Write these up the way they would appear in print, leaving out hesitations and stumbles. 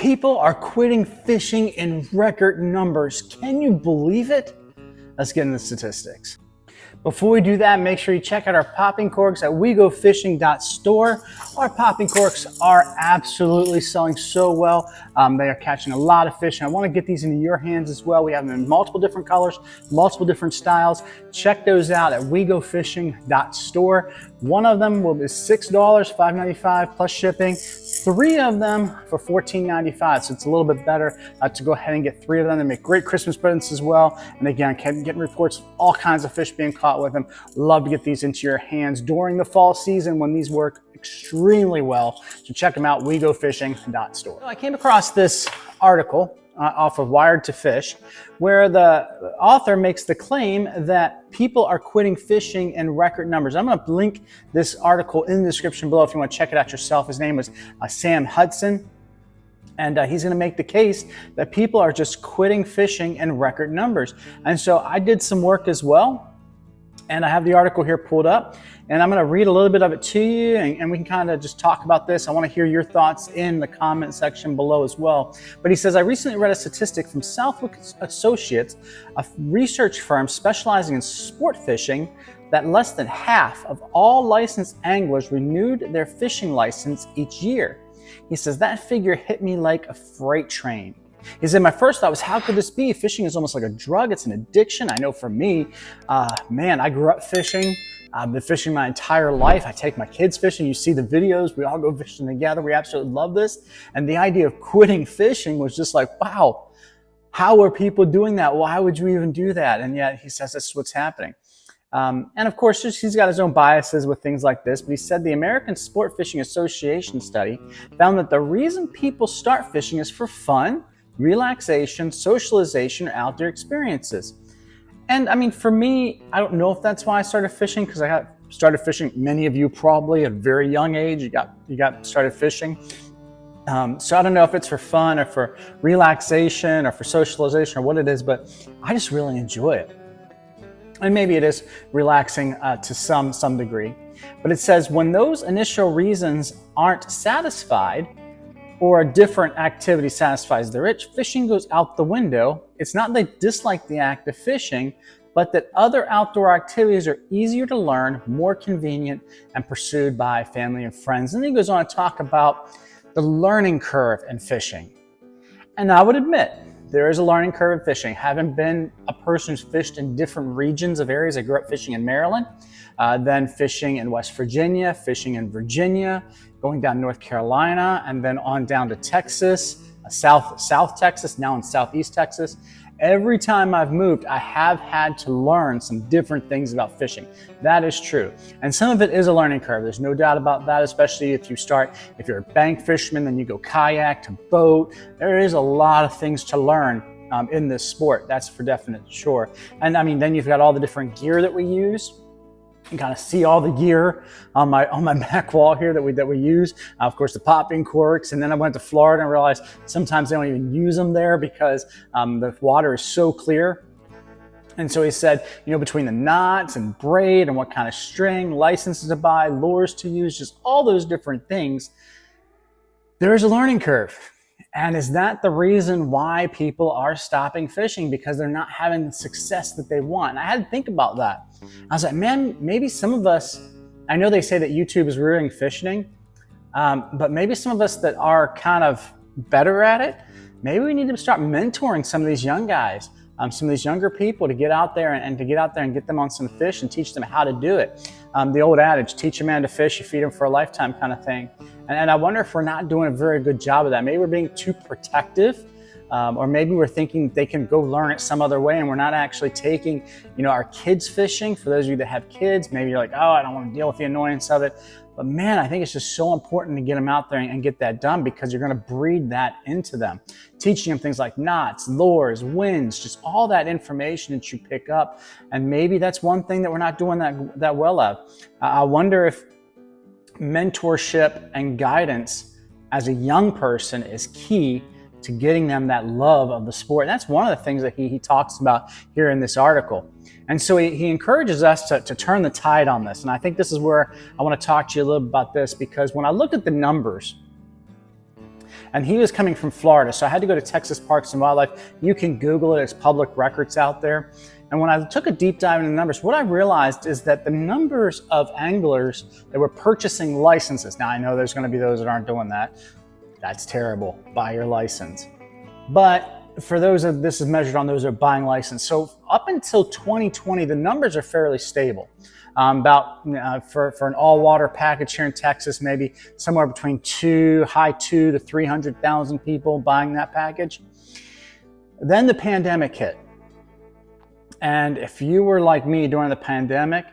People are quitting fishing in record numbers. Can you believe it? Let's get into the statistics. Before we do that, make sure you check out our popping corks at wegofishing.store. Our popping corks are absolutely selling so well. They are catching a lot of fish, and I want to get these into your hands as well. We have them in multiple different colors, multiple different styles. Check those out at wegofishing.store. One of them is $6, $5.95 plus shipping. 3 of them for $14.95, so it's a little bit better to go ahead and get 3 of them. They make great Christmas presents as well. And again, getting reports of all kinds of fish being caught with them. Love to get these into your hands during the fall season when these work extremely well. So check them out, wegofishing.store. So I came across this article off of Wired to Fish, where the author makes the claim that people are quitting fishing in record numbers. I'm going to link this article in the description below if you want to check it out yourself. His name was Sam Hudson, and he's going to make the case that people are just quitting fishing in record numbers. And so I did some work as well, and I have the article here pulled up, and I'm going to read a little bit of it to you, and we can kind of just talk about this. I want to hear your thoughts in the comment section below as well. But he says, I recently read a statistic from Southwick Associates, a research firm specializing in sport fishing, that less than half of all licensed anglers renewed their fishing license each year. He says, that figure hit me like a freight train. He said, my first thought was, how could this be? Fishing is almost like a drug. It's an addiction. I know for me, man, I grew up fishing. I've been fishing my entire life. I take my kids fishing. You see the videos. We all go fishing together. We absolutely love this. And the idea of quitting fishing was just like, wow, how are people doing that? Why would you even do that? And yet he says this is what's happening. And of course, he's got his own biases with things like this, but he said the American Sport Fishing Association study found that the reason people start fishing is for fun, relaxation, socialization, or outdoor experiences. And I mean, for me, I don't know if that's why I started fishing, because I started fishing, many of you probably at a very young age, you got started fishing. So I don't know if it's for fun or for relaxation or for socialization or what it is, but I just really enjoy it. And maybe it is relaxing to some degree. But it says when those initial reasons aren't satisfied, or a different activity satisfies their itch, fishing goes out the window. It's not they dislike the act of fishing, but that other outdoor activities are easier to learn, more convenient, and pursued by family and friends. And then he goes on to talk about the learning curve in fishing. And I would admit, there is a learning curve in fishing. Having been a person who's fished in different regions of areas, I grew up fishing in Maryland, then fishing in West Virginia, fishing in Virginia, going down North Carolina, and then on down to Texas, South Texas, now in Southeast Texas. Every time I've moved, I have had to learn some different things about fishing. That is true. And some of it is a learning curve. There's no doubt about that, especially if you're a bank fisherman, then you go kayak to boat. There is a lot of things to learn in this sport. That's for definite sure. And I mean, then you've got all the different gear that we use. You kind of see all the gear on my back wall here that we use. Of course, the popping corks. And then I went to Florida and realized sometimes they don't even use them there because the water is so clear. And so he said, between the knots and braid and what kind of string, licenses to buy, lures to use, just all those different things, there is a learning curve. And is that the reason why people are stopping fishing? Because they're not having the success that they want. And I had to think about that. I was like, man, maybe some of us, I know they say that YouTube is ruining fishing, but maybe some of us that are kind of better at it, maybe we need to start mentoring some of these young guys, some of these younger people to get out there and get them on some fish and teach them how to do it. The old adage, teach a man to fish, you feed him for a lifetime kind of thing. And I wonder if we're not doing a very good job of that. Maybe we're being too protective, or maybe we're thinking they can go learn it some other way, and we're not actually taking, our kids fishing. For those of you that have kids, maybe you're like, oh, I don't want to deal with the annoyance of it. But man, I think it's just so important to get them out there and get that done, because you're going to breed that into them. Teaching them things like knots, lures, winds, just all that information that you pick up. And maybe that's one thing that we're not doing that well of. I wonder if mentorship and guidance as a young person is key to getting them that love of the sport. And that's one of the things that he talks about here in this article. And so he encourages us to turn the tide on this. And I think this is where I want to talk to you a little bit about this, because when I looked at the numbers, And he was coming from Florida, so I had to go to Texas Parks and Wildlife. You can Google it, it's public records out there. And when I took a deep dive into the numbers, what I realized is that the numbers of anglers that were purchasing licenses, now I know there's going to be those that aren't doing that. That's terrible. Buy your license. But for those of this is measured on those that are buying license. So up until 2020, the numbers are fairly stable. For an all-water package here in Texas, maybe somewhere between high 2 to 300,000 people buying that package. Then the pandemic hit. And if you were like me during the pandemic,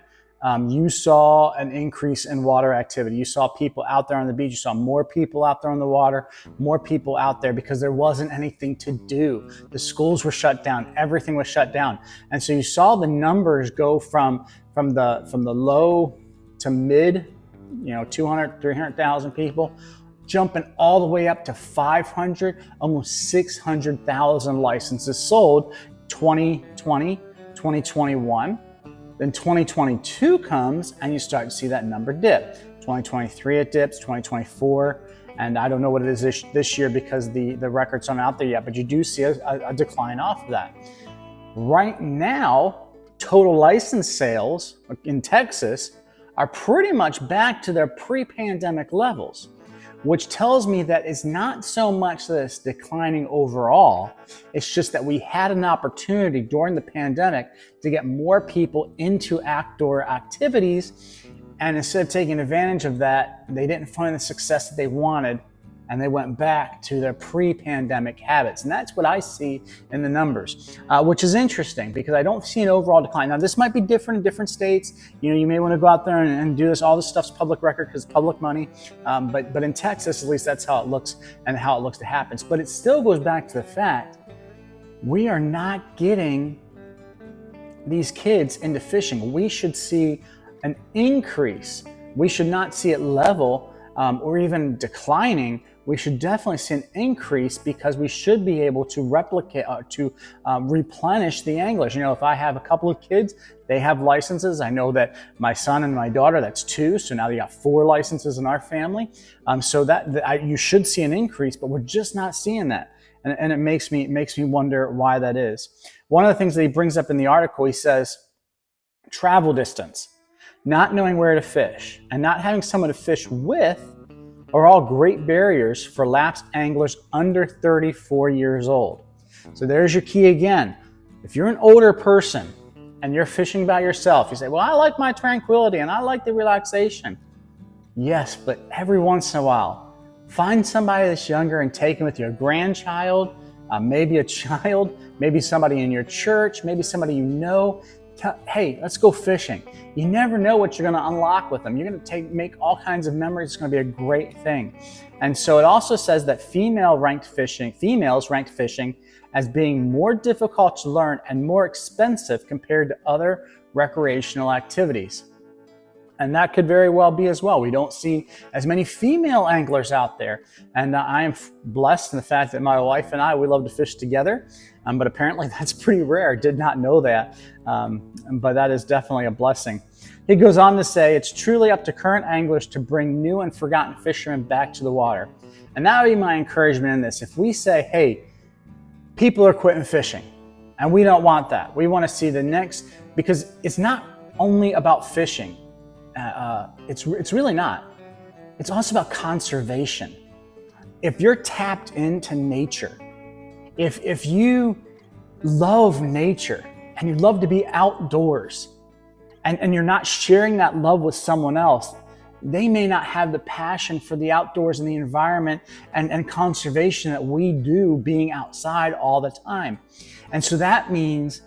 you saw an increase in water activity. You saw people out there on the beach. You saw more people out there on the water, more people out there because there wasn't anything to do. The schools were shut down. Everything was shut down. And so you saw the numbers go from the low to mid, 200, 300,000 people, jumping all the way up to 500, almost 600,000 licenses sold 2020, 2021. Then 2022 comes and you start to see that number dip. 2023 it dips, 2024, and I don't know what it is this year because the records aren't out there yet, but you do see a decline off of that. Right now, total license sales in Texas are pretty much back to their pre-pandemic levels, which tells me that it's not so much that it's declining overall, it's just that we had an opportunity during the pandemic to get more people into outdoor activities, and instead of taking advantage of that, they didn't find the success that they wanted, and they went back to their pre-pandemic habits. And that's what I see in the numbers, which is interesting because I don't see an overall decline. Now, this might be different in different states. You may want to go out there and do this. All this stuff's public record because it's public money. But in Texas, at least that's how it looks and how it looks to happen. But it still goes back to the fact we are not getting these kids into fishing. We should see an increase. We should not see it level or even declining. We should definitely see an increase because we should be able to replicate, replenish the anglers. If I have a couple of kids, they have licenses. I know that my son and my daughter, that's 2. So now they got 4 licenses in our family. So you should see an increase, but we're just not seeing that. And it makes me wonder why that is. One of the things that he brings up in the article, he says, travel distance, not knowing where to fish, and not having someone to fish with are all great barriers for lapsed anglers under 34 years old. So there's your key again. If you're an older person and you're fishing by yourself, you say, well, I like my tranquility and I like the relaxation. Yes, but every once in a while, find somebody that's younger and take them with your grandchild, maybe a child, maybe somebody in your church, maybe somebody you know. Hey, let's go fishing. You never know what you're going to unlock with them. You're going to make all kinds of memories. It's going to be a great thing. And so it also says that females ranked fishing as being more difficult to learn and more expensive compared to other recreational activities. And that could very well be as well. We don't see as many female anglers out there. And I am blessed in the fact that my wife and we love to fish together. But apparently that's pretty rare. Did not know that. But that is definitely a blessing. He goes on to say, it's truly up to current anglers to bring new and forgotten fishermen back to the water. And that would be my encouragement in this. If we say, hey, people are quitting fishing, and we don't want that. We want to see the next, because it's not only about fishing. It's really not. It's also about conservation. If you're tapped into nature, if you love nature and you love to be outdoors and you're not sharing that love with someone else, they may not have the passion for the outdoors and the environment and conservation that we do being outside all the time. And so that means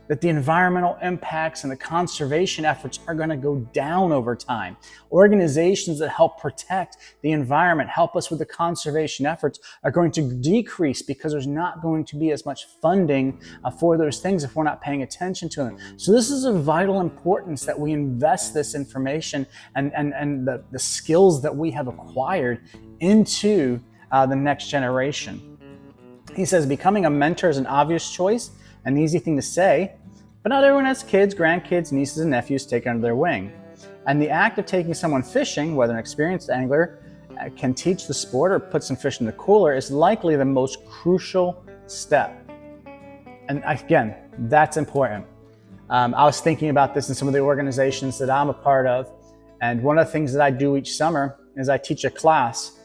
that the environmental impacts and the conservation efforts are going to go down over time. Organizations that help protect the environment, help us with the conservation efforts, are going to decrease because there's not going to be as much funding for those things if we're not paying attention to them. So this is of vital importance that we invest this information and the skills that we have acquired into the next generation. He says, becoming a mentor is an obvious choice, an easy thing to say, but not everyone has kids, grandkids, nieces, and nephews taken under their wing. And the act of taking someone fishing, whether an experienced angler can teach the sport or put some fish in the cooler is likely the most crucial step. And again, that's important. I was thinking about this in some of the organizations that I'm a part of. And one of the things that I do each summer is I teach a class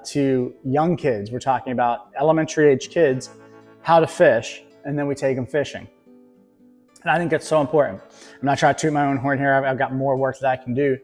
to young kids. We're talking about elementary age kids, how to fish, and then we take them fishing. And I think that's so important. I'm not trying to toot my own horn here. I've got more work that I can do.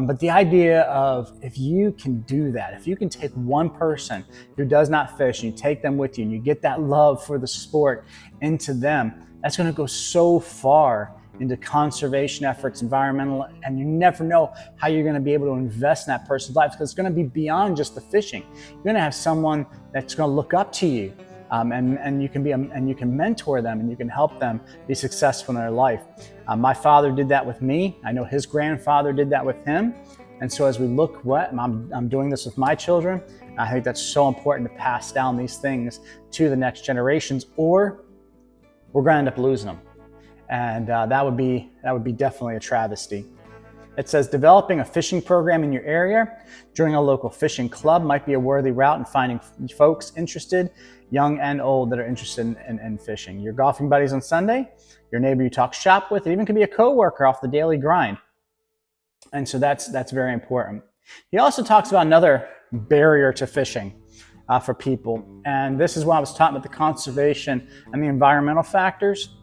But the idea of if you can do that, if you can take one person who does not fish and you take them with you and you get that love for the sport into them, that's going to go so far into conservation efforts, environmental, and you never know how you're going to be able to invest in that person's life, because it's going to be beyond just the fishing. You're going to have someone that's going to look up to you. And you can mentor them and you can help them be successful in their life. My father did that with me. I know his grandfather did that with him. And so as we look I'm doing this with my children, I think that's so important to pass down these things to the next generations, or we're going to end up losing them. And that would be definitely a travesty. It says developing a fishing program in your area during a local fishing club might be a worthy route in finding folks interested, young and old, that are interested in fishing. Your golfing buddies on Sunday, your neighbor you talk shop with, it even could be a coworker off the daily grind. And so that's very important. He also talks about another barrier to fishing for people. And this is what I was talking about, the conservation and the environmental factors.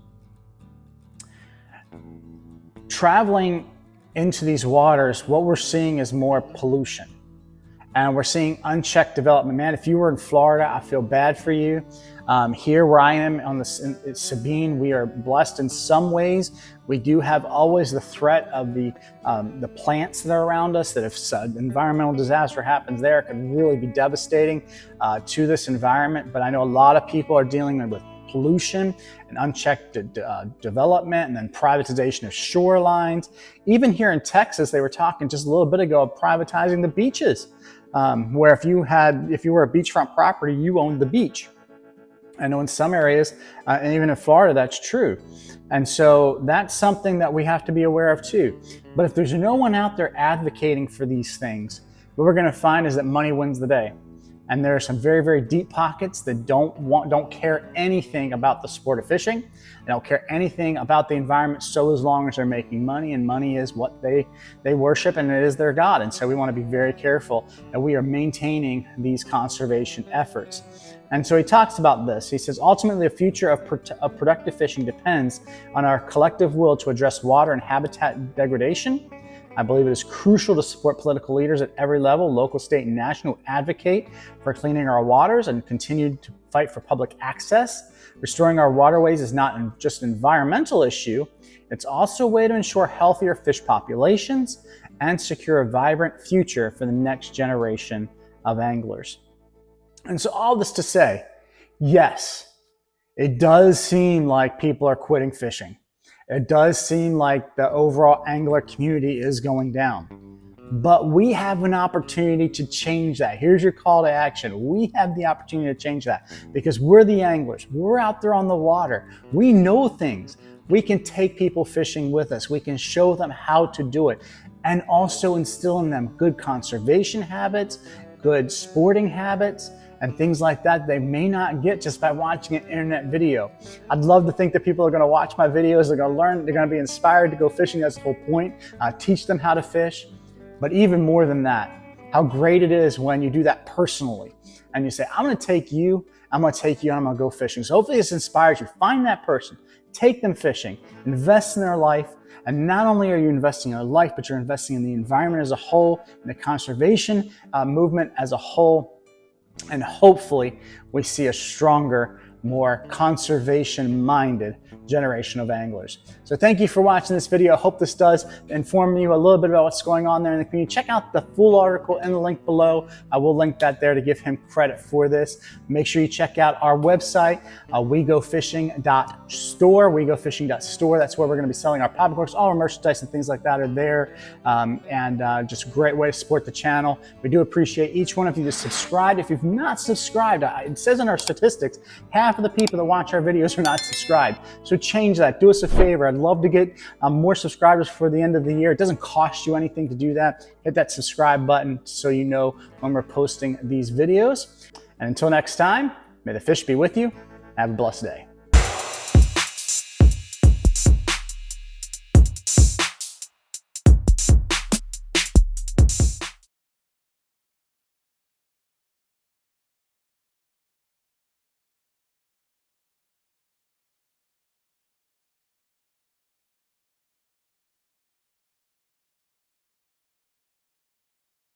Traveling into these waters, what we're seeing is more pollution. And we're seeing unchecked development. Man, if you were in Florida, I feel bad for you. Here where I am in Sabine, we are blessed in some ways. We do have always the threat of the plants that are around us, that if an environmental disaster happens there, it could really be devastating to this environment. But I know a lot of people are dealing with pollution and unchecked development, and then privatization of shorelines. Even here in Texas, they were talking just a little bit ago of privatizing the beaches, where if you were a beachfront property, you owned the beach. I know in some areas, and even in Florida, that's true. And so that's something that we have to be aware of too. But if there's no one out there advocating for these things, what we're going to find is that money wins the day. And there are some very, very deep pockets that don't care anything about the sport of fishing. They don't care anything about the environment, so as long as they're making money, and money is what they worship, and it is their God. And so we want to be very careful that we are maintaining these conservation efforts. And so he talks about this. He says, ultimately, the future of productive fishing depends on our collective will to address water and habitat degradation. I believe it is crucial to support political leaders at every level, local, state, and national, who advocate for cleaning our waters and continue to fight for public access. Restoring our waterways is not just an environmental issue, it's also a way to ensure healthier fish populations and secure a vibrant future for the next generation of anglers. And so all this to say, yes, it does seem like people are quitting fishing. It does seem like the overall angler community is going down. But we have an opportunity to change that. Here's your call to action. We have the opportunity to change that because we're the anglers. We're out there on the water. We know things. We can take people fishing with us. We can show them how to do it, and also instill in them good conservation habits, good sporting habits, and things like that they may not get just by watching an internet video. I'd love to think that people are going to watch my videos, they're going to learn, they're going to be inspired to go fishing. That's the whole point. Teach them how to fish. But even more than that, how great it is when you do that personally and you say, I'm going to take you, and I'm going to go fishing. So hopefully this inspires you. Find that person, take them fishing, invest in their life. And not only are you investing in their life, but you're investing in the environment as a whole, in the conservation movement as a whole. And hopefully we see a stronger, more conservation-minded generation of anglers. So thank you for watching this video. I hope this does inform you a little bit about what's going on there in the community. Check out the full article in the link below. I will link that there to give him credit for this. Make sure you check out our website, wegofishing.store, wegofishing.store. That's where we're going to be selling our popping corks. All our merchandise and things like that are there. Just a great way to support the channel. We do appreciate each one of you to subscribe. If you've not subscribed, it says in our statistics, half of the people that watch our videos are not subscribed. So could change that, do us a favor. I'd love to get more subscribers for the end of the year. It doesn't cost you anything to do that. Hit that subscribe button so you know when we're posting these videos. And until next time, may the fish be with you. Have a blessed day.